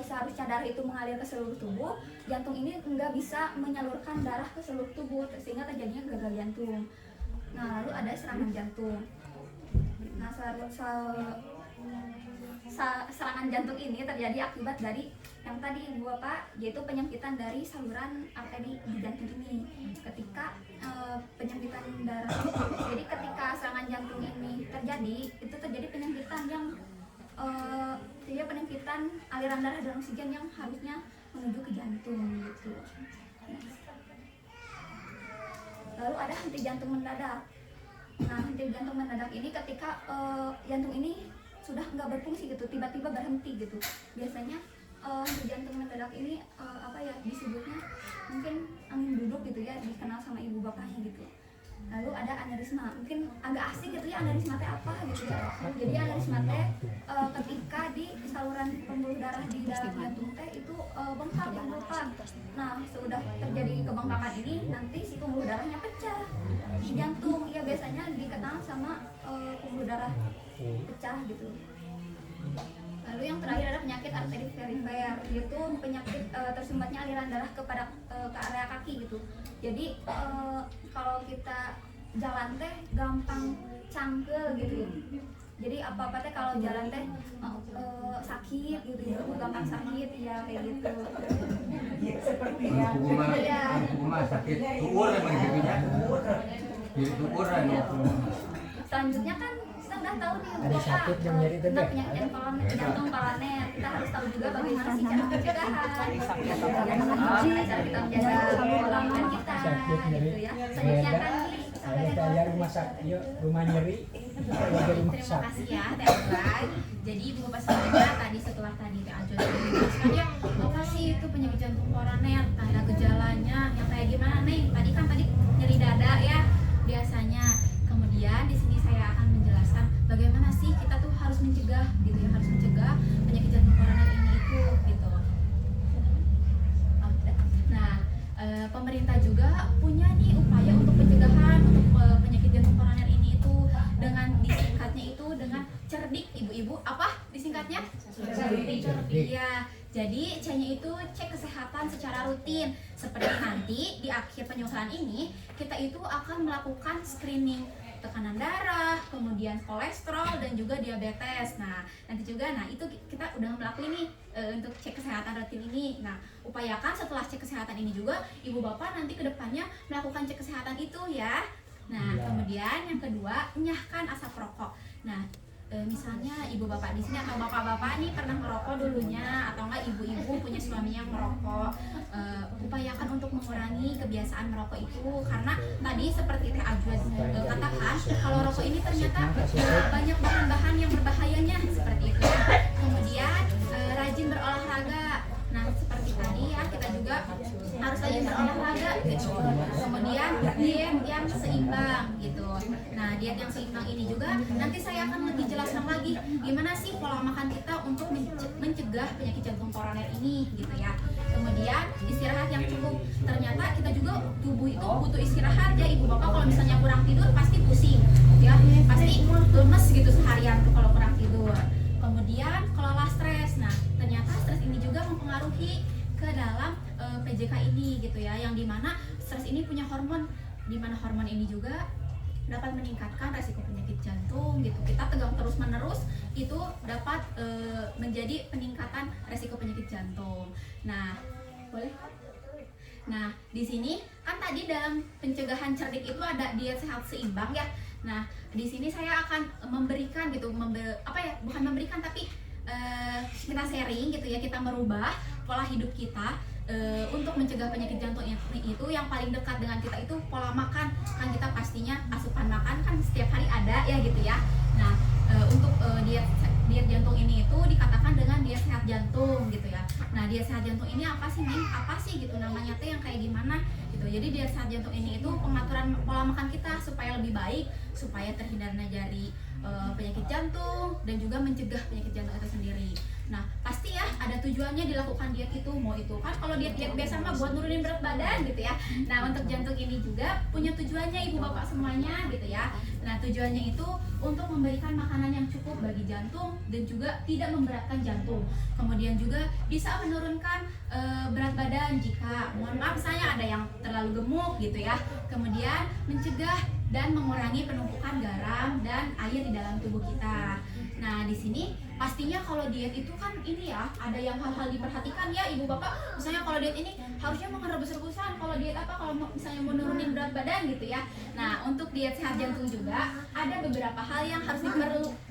seharusnya darah itu mengalir ke seluruh tubuh, jantung ini enggak bisa menyalurkan darah ke seluruh tubuh, sehingga terjadinya gagal jantung. Nah lalu ada serangan jantung. Nah serangan jantung ini terjadi akibat dari yang tadi Ibu Bapak, yaitu penyempitan dari saluran arteri di jantung ini. Ketika penyempitan darah, jadi ketika serangan jantung ini terjadi, itu terjadi penyempitan yang memberikan aliran darah dan oksigen yang harusnya menuju ke jantung gitu. Lalu ada henti jantung mendadak. Nah, henti jantung mendadak ini ketika jantung ini sudah nggak berfungsi gitu, tiba-tiba berhenti gitu. Biasanya henti jantung mendadak ini disebutnya mungkin angin duduk gitu ya, dikenal sama ibu bapaknya gitu. Lalu ada aneurisma, mungkin agak asing gitu ya, aneurisma teh apa gitu ya. Jadi aneurisma teh ketika di saluran pembuluh darah di dalam jantung teh itu bengkak yang berlubang. Nah, sudah terjadi kebengkakan ini, nanti si pembuluh darahnya pecah di jantung. Ya biasanya dikenal sama pembuluh darah pecah gitu. Lalu yang terakhir ada penyakit arteri perifer, yaitu penyakit tersumbatnya aliran darah ke area kaki gitu. Jadi kalau kita jalan teh gampang cangkel gitu. Jadi apa-apa teh kalau jalan teh sakit gitu ya, gampang sakit ya kayak gitu. Seperti yang Rumah sakit tukur emang jadinya. Jadi tukur Selanjutnya kan kita udah tahu nih Ada sakit yang nyeri itu tentang deh. penyakit jantung koloner. Kita harus tahu juga bagaimana sih cara pencegahan. Cara kita menjaga pola makan kita gitu ya. Selanjutnya kan nih Saya rumah sakit, rumah nyeri. Saya rumah Terima sakit. kasih ya Teh Ajwa. Jadi Ibu Bapak semuanya tadi setelah tadi Teh Ajwa menjelaskan ya apa sih itu penyakit jantung koroner, tanda gejalanya yang kayak gimana nih? Tadi nyeri dada ya biasanya. Kemudian di sini saya akan menjelaskan bagaimana sih kita tuh harus mencegah gitu ya, harus mencegah penyakit jantung koroner ini itu gitu. Nah, pemerintah juga punya nih upaya untuk pencegahan untuk penyakit jantung koroner ini itu dengan disingkatnya itu dengan cerdik. Ibu-ibu apa disingkatnya? Cerdik. Iya. Jadi C-nya itu cek kesehatan secara rutin. Seperti nanti di akhir penyuluhan ini kita itu akan melakukan screening tekanan darah, kemudian kolesterol dan juga diabetes. Nah, nanti juga itu kita udah melakukan ini untuk cek kesehatan rutin ini. Nah, upayakan setelah cek kesehatan ini juga ibu bapak nanti kedepannya melakukan cek kesehatan itu ya. Nah, kemudian yang kedua, enyahkan asap rokok. Nah, misalnya ibu bapak di sini atau bapak-bapak nih pernah merokok dulunya atau enggak ibu-ibu punya suami yang merokok, upayakan untuk mengurangi kebiasaan merokok itu karena tadi seperti Teh Ajwa katakan kalau rokok ini ternyata banyak bahan-bahan yang berbahayanya seperti itu ya. Kemudian rajin berolahraga. Nah, seperti tadi ya kita juga harus rajin berolahraga gitu. Kemudian diet yang seimbang gitu. Nah, diet yang seimbang ini juga nanti saya akan lebih jelaskan lagi gimana sih pola makan kita untuk mencegah penyakit jantung koroner ini gitu ya. Kemudian istirahat yang cukup. Ternyata kita juga tubuh itu butuh istirahat ya ibu bapak. Kalau misalnya kurang tidur pasti pusing ya, pasti lemes gitu seharian tuh kalau kurang tidur. Kemudian kelola stres. Nah, ternyata stres ini juga mempengaruhi ke dalam PJK ini gitu ya, yang dimana stres ini punya hormon, dimana hormon ini juga dapat meningkatkan resiko penyakit jantung gitu. Kita tegang terus menerus itu dapat menjadi peningkatan resiko penyakit jantung. Nah, boleh? Nah, di sini kan tadi dalam pencegahan cerdik itu ada diet sehat seimbang ya. Nah, di sini saya akan memberikan gitu, bukan memberikan tapi kita sharing gitu ya, kita merubah pola hidup kita untuk mencegah penyakit jantung itu yang paling dekat dengan kita itu pola makan. Kan kita pastinya asupan makan kan setiap hari ada ya gitu ya. Nah, untuk diet jantung ini itu dikatakan dengan diet sehat jantung gitu ya. Nah, diet sehat jantung ini apa sih Neng? Apa sih gitu namanya teh yang kayak gimana gitu. Jadi diet sehat jantung ini itu pengaturan pola makan kita supaya lebih baik, supaya terhindar dari penyakit jantung dan juga mencegah penyakit jantung itu sendiri. Nah, pasti ya ada tujuannya dilakukan diet itu. Mau itu kan kalau diet biasa mah buat nurunin berat badan gitu ya. Nah, untuk jantung ini juga punya tujuannya ibu bapak semuanya gitu ya. Nah, tujuannya itu untuk memberikan makanan yang cukup bagi jantung dan juga tidak memberatkan jantung. Kemudian juga bisa menurunkan berat badan jika mohon maaf misalnya ada yang terlalu gemuk gitu ya. Kemudian mencegah dan mengurangi penumpukan garam dan air di dalam tubuh kita. Nah, di sini pastinya kalau diet itu kan ini ya, ada yang hal-hal diperhatikan ya ibu bapak. Misalnya kalau diet ini harusnya makan rebus-rebusan, kalau diet apa kalau misalnya mau nurunin berat badan gitu ya. Nah, untuk diet sehat jantung juga ada beberapa hal yang harus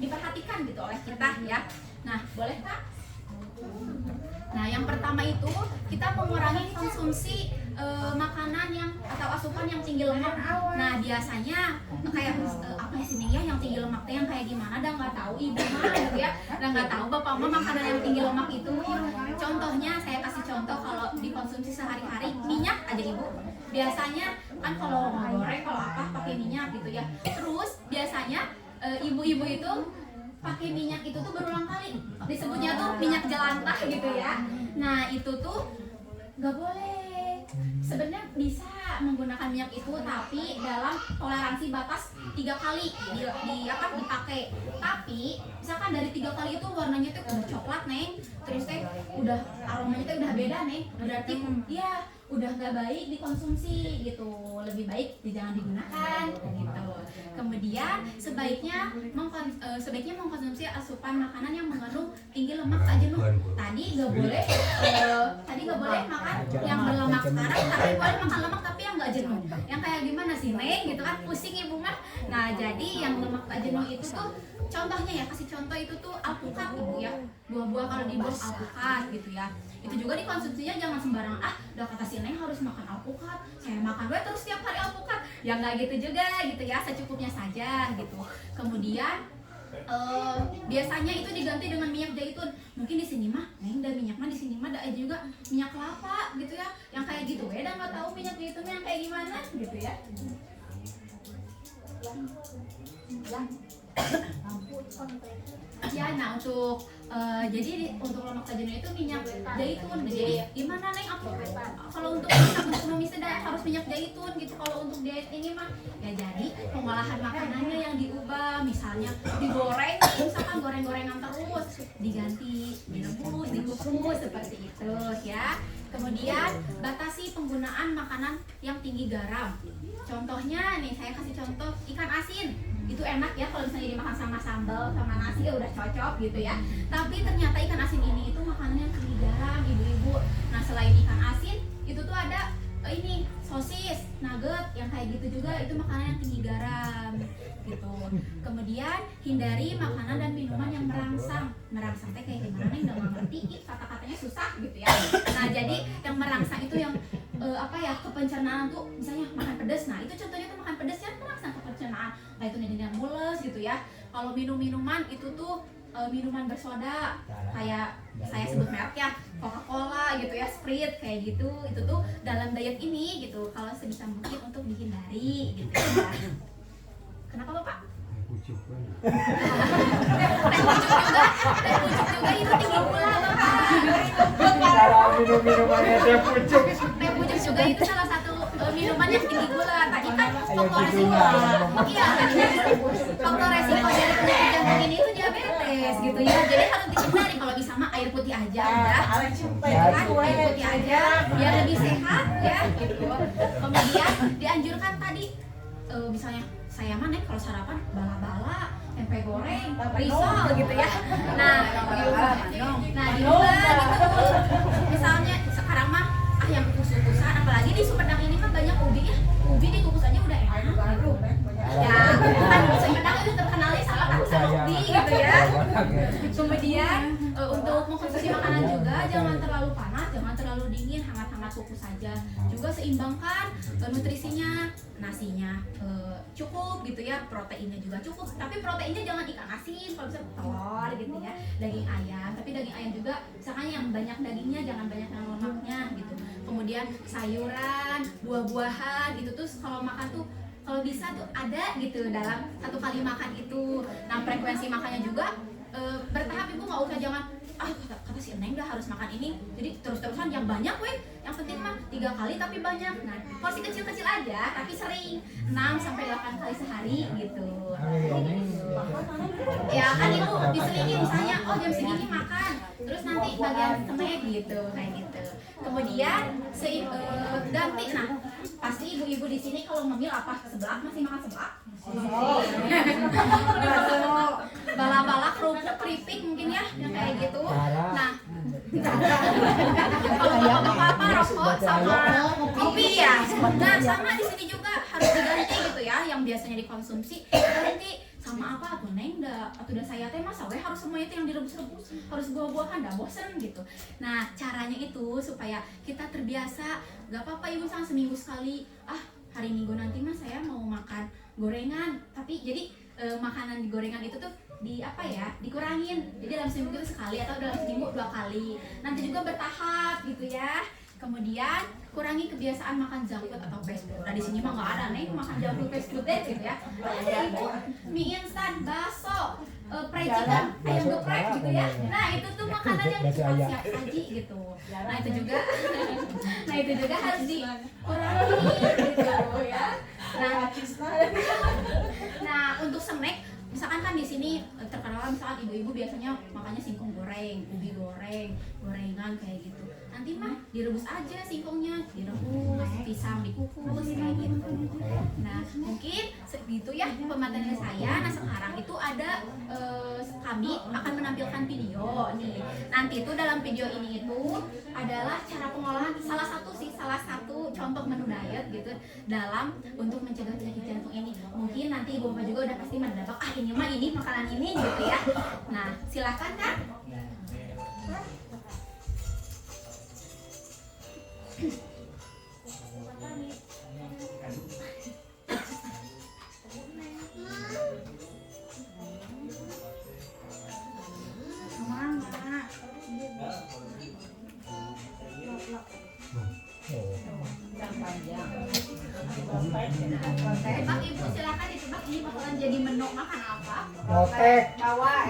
diperhatikan gitu oleh kita ya. Nah, boleh Kak? Nah, yang pertama itu kita mengurangi konsumsi makanan yang atau asupan yang tinggi lemak. Nah, biasanya kayak apa sih nih ya yang tinggi lemak yang kayak gimana? Dan nggak tahu ibu mah gitu ya, dan nggak tahu bapak mah makanan yang tinggi lemak itu. Contohnya saya kasih contoh kalau dikonsumsi sehari-hari minyak aja ibu. Biasanya kan kalau goreng kalau apa pakai minyak gitu ya. Terus biasanya ibu-ibu itu pakai minyak itu tuh berulang kali. Disebutnya tuh minyak jelantah gitu ya. Nah, itu tuh nggak boleh. Sebenarnya bisa menggunakan minyak itu tapi dalam toleransi batas 3 kali dipakai. Tapi misalkan dari 3 kali itu warnanya tuh udah coklat neng, terus teh udah aromanya tuh udah beda neng, berarti ya udah nggak baik dikonsumsi gitu, lebih baik jangan digunakan gitu. Kemudian sebaiknya mengkonsumsi asupan makanan yang mengandung tinggi lemak tak jenuh. Tadi nggak boleh makan yang berlemak sekarang, tapi boleh makan lemak tapi yang nggak jenuh. Yang kayak gimana sih neng gitu kan, pusing ibu mah. Nah, jadi yang lemak tak jenuh itu tuh contohnya ya, kasih contoh itu tuh alpukat ibu ya, buah-buah kalau di bos alpukat gitu ya. Itu juga dikonsumsinya jangan sembarangan, udah kata si neng harus makan alpukat, saya makan gue terus tiap hari alpukat. Ya nggak gitu juga gitu ya, secukupnya saja gitu. Kemudian biasanya itu diganti dengan minyak zaitun. Mungkin di sini mah neng dan minyak mah di sini mah ada juga minyak kelapa gitu ya, yang kayak gitu dan nggak tahu minyak zaitunnya yang kayak gimana gitu ya. Ya, nah untuk jadi untuk lemak tak jenuh itu minyak zaitun. Jadi gimana neng aku kalau untuk numis harus minyak zaitun gitu. Kalau untuk diet ini mah ya jadi pengolahan makanannya yang diubah, misalnya digoreng, misalkan goreng-gorengan terus diganti direbus, dikukus seperti itu ya. Kemudian batasi penggunaan makanan yang tinggi garam. Contohnya nih saya kasih contoh ikan asin. Itu enak ya kalau misalnya dimakan sama sambal sama nasi ya udah cocok gitu ya. Tapi ternyata ikan asin ini itu makanan yang tinggi garam ibu-ibu. Nah, selain ikan asin itu tuh ada ini sosis, nugget yang kayak gitu juga itu makanan yang tinggi garam gitu. Kemudian hindari makanan dan minuman yang merangsang. Merangsang teh kayak gimana nih, nggak ngerti kata-katanya susah gitu ya. Nah, jadi yang merangsang itu yang ke pencernaan tuh misalnya makan pedas. Nah, itu contohnya tuh makan pedas yang merangsang ke pencernaan. Nah, itu yang mules gitu ya. Kalau minuman itu tuh minuman bersoda kayak saya sebut merek ya, Coca-Cola gitu ya, Sprite kayak gitu. Itu tuh dalam diet ini gitu kalau sebisa mungkin untuk dihindari gitu ya. Kenapa Bapak? Pucuk kan. Teh pucuk juga itu tinggi gula Bapak. Minum-minumannya teh pucuk. Teh pucuk juga itu salah satu minuman yang tinggi gula. Tadi kan faktor resiko dari penyakit jantung ini itu diabetes gitu ya. Jadi harus dihindari, kalau bisa mah air putih aja udah. Air putih aja biar lebih sehat ya gitu. Kemudian dianjurkan tadi misalnya saya mah nih kalau sarapan bala-bala, tempe goreng, risol gitu ya. Nah, diubah gitu. Misalnya sekarang mah yang kukus-kukusan, apalagi di Sumedang ini kan banyak ubi ya. Ubi dikukus aja udah enak gitu. Ya, kan Sumedang itu terkenalnya sama ubi gitu ya. Kemudian untuk mengkonsumsi makanan juga jangan terlalu panas, jangan terlalu dingin, hangat-hangat kukus saja. Juga seimbangkan nutrisinya, nasinya cukup gitu ya, proteinnya juga cukup. Tapi proteinnya jangan ikan asin, kalau bisa telur gitu ya, daging ayam. Tapi daging ayam juga misalkan yang banyak dagingnya, jangan banyak yang lemaknya gitu. Kemudian sayuran, buah-buahan itu tuh kalau makan tuh kalau bisa tuh ada gitu dalam satu kali makan itu. Nah, frekuensi makannya juga bertahap, ibu nggak usah jangan kata si Neng dah harus makan ini jadi terus-terusan yang banyak weh. Yang penting mah 3 kali tapi banyak. Nah, porsi kecil-kecil aja tapi sering 6-8 kali sehari gitu. Ya kan ibu diselingi misalnya jam segini makan terus nanti bagian tengahnya gitu kayak gitu. Kemudian ganti. Nah, pasti ibu-ibu di sini kalau ngemil apa seblak, masih makan seblak? Bala-bala, kerupuk, keripik mungkin ya yang kayak gitu. Nah, kalau apa rokok sama kopi ya. Nah, sama di sini juga harus diganti gitu ya, yang biasanya dikonsumsi ganti sama apa tuh neng atau udah saya teh masa harus semuanya itu yang direbus-rebus, harus buah-buahan, dah bosen gitu. Nah caranya itu supaya kita terbiasa, gak apa-apa ibu sang seminggu sekali, hari Minggu nanti mah saya mau makan gorengan, tapi jadi makanan di gorengan itu tuh dikurangin, jadi dalam seminggu itu sekali atau dalam seminggu 2 kali, nanti juga bertahap gitu ya. Kemudian kurangi kebiasaan makan junk food atau fast food. Nah di sini mah nggak ada nih makan junk food fast food deh gitu ya. Ada ibu mie instan, bakso, fried chicken, ayam geprek gitu ya. Nah itu tuh makanan yang cepat siap saji gitu. Nah itu juga harus dikurangi gitu ya. Nah untuk snack, misalkan kan di sini terkenal misalkan ibu-ibu biasanya makannya singkong goreng, ubi goreng, gorengan kayak gitu. Nanti mah direbus aja singkongnya, direbus, pisang dikukus kayak gitu. Nah mungkin segitu ya pematerian saya. Nah sekarang itu ada kami akan menampilkan video nih. Nanti itu dalam video ini itu adalah cara pengolahan salah satu contoh menu diet gitu dalam untuk mencegah penyakit jantung ini. Mungkin nanti ibu bapak juga udah pasti mendapat ini makanan ini gitu ya. Nah silakan kan. Bang ibu silakan ditebak ini bakalan jadi menu makan apa? Lotek. Bawa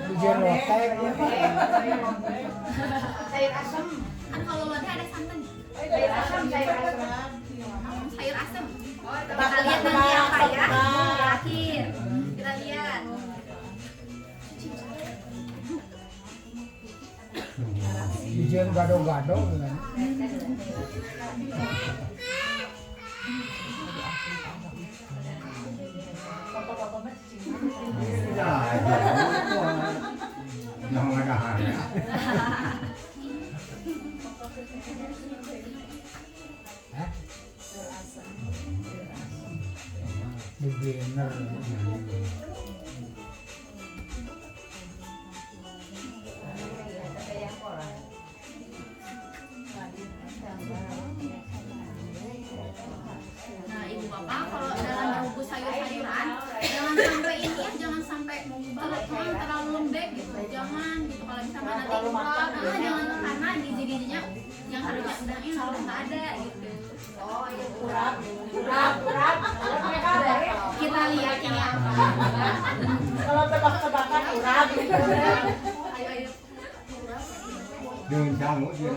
Ujian lotek. sayur asam. Kan kalau lodeh ada santan. Sayur asam, sayur asam. Sayur asam. Kita lihat nanti apa ya? Terakhir. Kita lihat. Ujian gado-gado kan. Jangan ada hari. Beginner. Nah ibu bapak kalau dalam merebus sayur-sayuran jangan sampai terlalu lembek gitu, jangan gitu. Kalau misalnya nanti jangan karena gizi-gizinya yang harusnya udah nggak ada gitu. Oh iya kurap. Kita lihat ini apa. Kalau tebak-tebakan kurang. Ayo. Dengan jamu dia.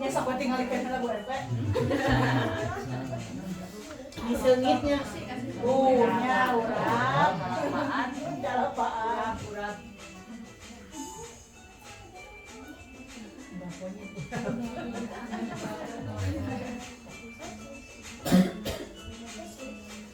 Ya sok tinggal ikan lah Bu RP. Disengitnya. Nya urap. Jalapaan urap.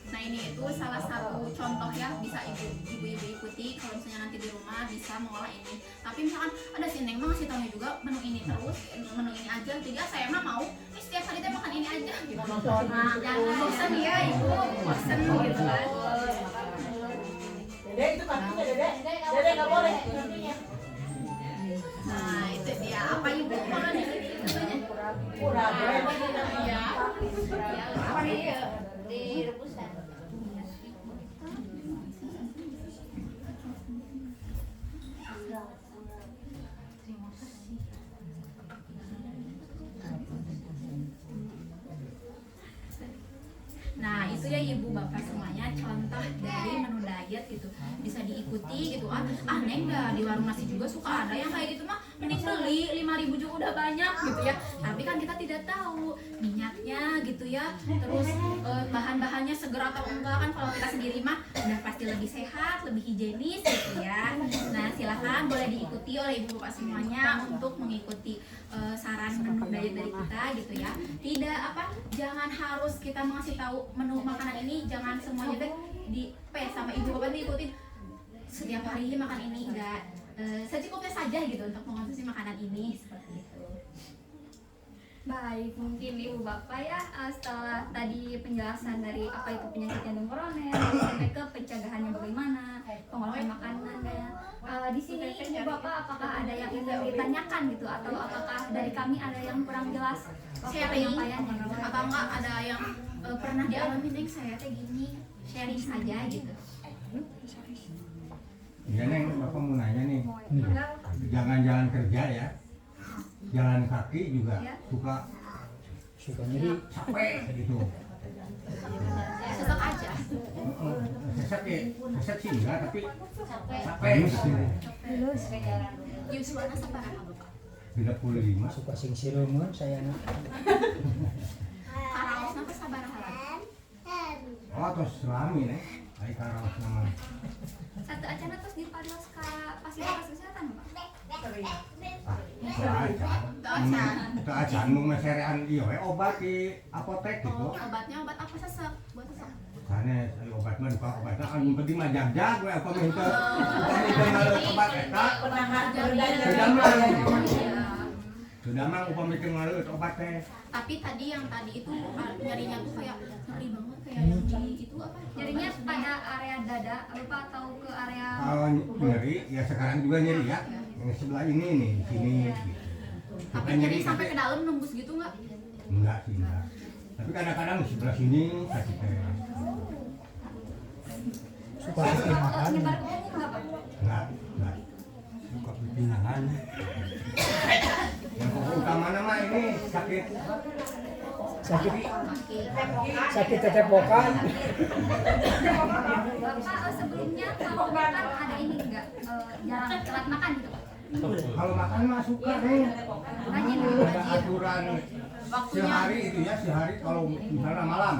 Nah ini itu salah satu contoh ya, bisa ibu-ibu ikuti kalau misalnya nanti di rumah bisa mengolah ini. Tapi misalkan ada si Neng mah ngasih taunya juga menu ini terus, menu ini aja. Jadi saya mah mau ini setiap hari kita makan ini aja gitu. Nah jangan bosan ya ibu, bosan gitu kan. Dede itu kakinya Dede. Dede nggak boleh. Nah itu dia apa ibu kalau di sini namanya? Urap. Ya. Apa nih direbusan? Nah itu ya ibu bapak semuanya contoh dari menu diet gitu, bisa diikuti gitu. Neng dah di warung nasi juga suka ada yang kayak gitu mah mending beli 5.000 juga udah banyak gitu ya. Tapi kan kita tidak tahu minyaknya gitu ya, terus bahan-bahannya seger atau enggak. Kan kalau kita sendiri mah udah pasti lebih sehat, lebih higienis gitu ya. Nah silahkan boleh diikuti oleh ibu bapak semuanya untuk mengikuti saran menu diet dari kita gitu ya. Tidak jangan harus kita ngasih tahu menu makanan ini, jangan semuanya teh di sama ibu bapak diikutin setiap hari makan ini, enggak. Secukupnya saja gitu untuk mengonsumsi makanan ini seperti itu. Baik, mungkin Ibu Bapak ya setelah tadi penjelasan dari apa itu penyakit jantung koroner sampai ke pencegahannya bagaimana, pengolahan makanan ya. Di sini Ibu Bapak apakah ada yang ingin ditanyakan gitu atau apakah dari kami ada yang kurang jelas penyampaiannya Atau enggak ada yang pernah dialami Neng, saya teh gini, sharing saja gitu. Ya Neng, Bapak mau nanya nih, jangan jalan kerja ya, jalan kaki juga suka nyeri. capek gitu. Sesek aja. Sesek sih enggak, tapi capek gitu. Yuswana sabaraha Bapak? 35. Suka sing sireun saya na. Karaosna teh sabaraha lagi? Oh, terus selami nih, ai karaos nama. satu acara terus dipados ke fasilitas kesehatan Pak? Itu acan mau meserean iya we obat di apotek gitu. Obatnya obat apa sesek? Buat sesek. Sanes obat mah bukan obat anu penting mah jag-jag we apa minta. Obat eta sudah mah. Sudah mah upami teu ngareut obat teh. Tapi tadi yang tadi itu nyarinya tuh kayak ngeri banget, kayak yang di itu apa? Nyerinya pada area dada lupa atau ke area Kalau nyeri ya sekarang juga nyeri ya. Yang sebelah ini nih, sini gitu. Tapi nyeri sampai ke dalam nembus gitu nggak? Enggak sih, enggak. Tapi kadang-kadang di sebelah sini sakit teh. Suka pasti makan. nyebar ke punggung nggak Pak? Enggak. Suka pipingan. Yang utama nama ini sakit Sakit tetepokan. Bapak sebelumnya kalau makan ada ini enggak jarang telat makan gitu Pak? kalau makan mah suka nih. Rajin Ada aturan sehari itu ya, sehari kalau misalnya malam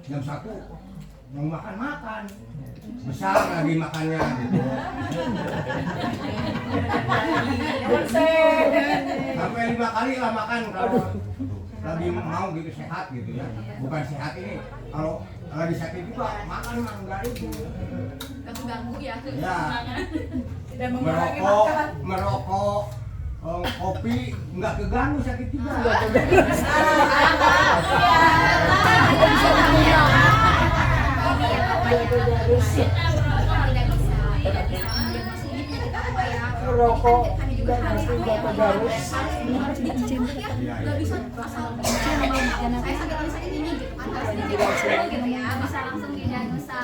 jam 1 mau makan besar lagi makannya gitu. Sampai 5 kali lah makan kalau lagi mau gitu sehat gitu ya. Bukan sehat ini kalau lagi sakit juga makan mah enggak itu. Ganggu ya. Ya. Tidak mengurangi makan. Merokok, kopi enggak keganggu sakit juga. Rokok dan pasti bapak garus. Harus dicicil ya, nggak bisa asal saya sakit ini gitu kan, harus dicicil gitu ya, bisa langsung didiagnosa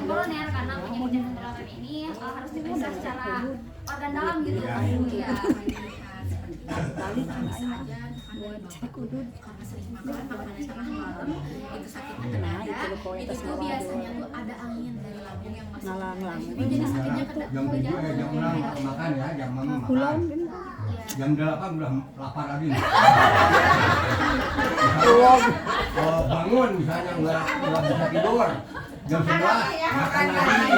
koroner karena penyakit jantung koroner ini harus diperiksa secara organ dalam gitu ya, bisa aja karena sering makan makanannya tengah malam itu sakitnya ke dada, itu tuh biasanya tuh ada angin dari lambung yang masuk jadi sakitnya ke Jam 7 jam 6 makan ya, jam 6 makan. Jam 8 udah lapar lagi. Bangun misalnya nggak bisa tidur. Jam 11 makan lagi.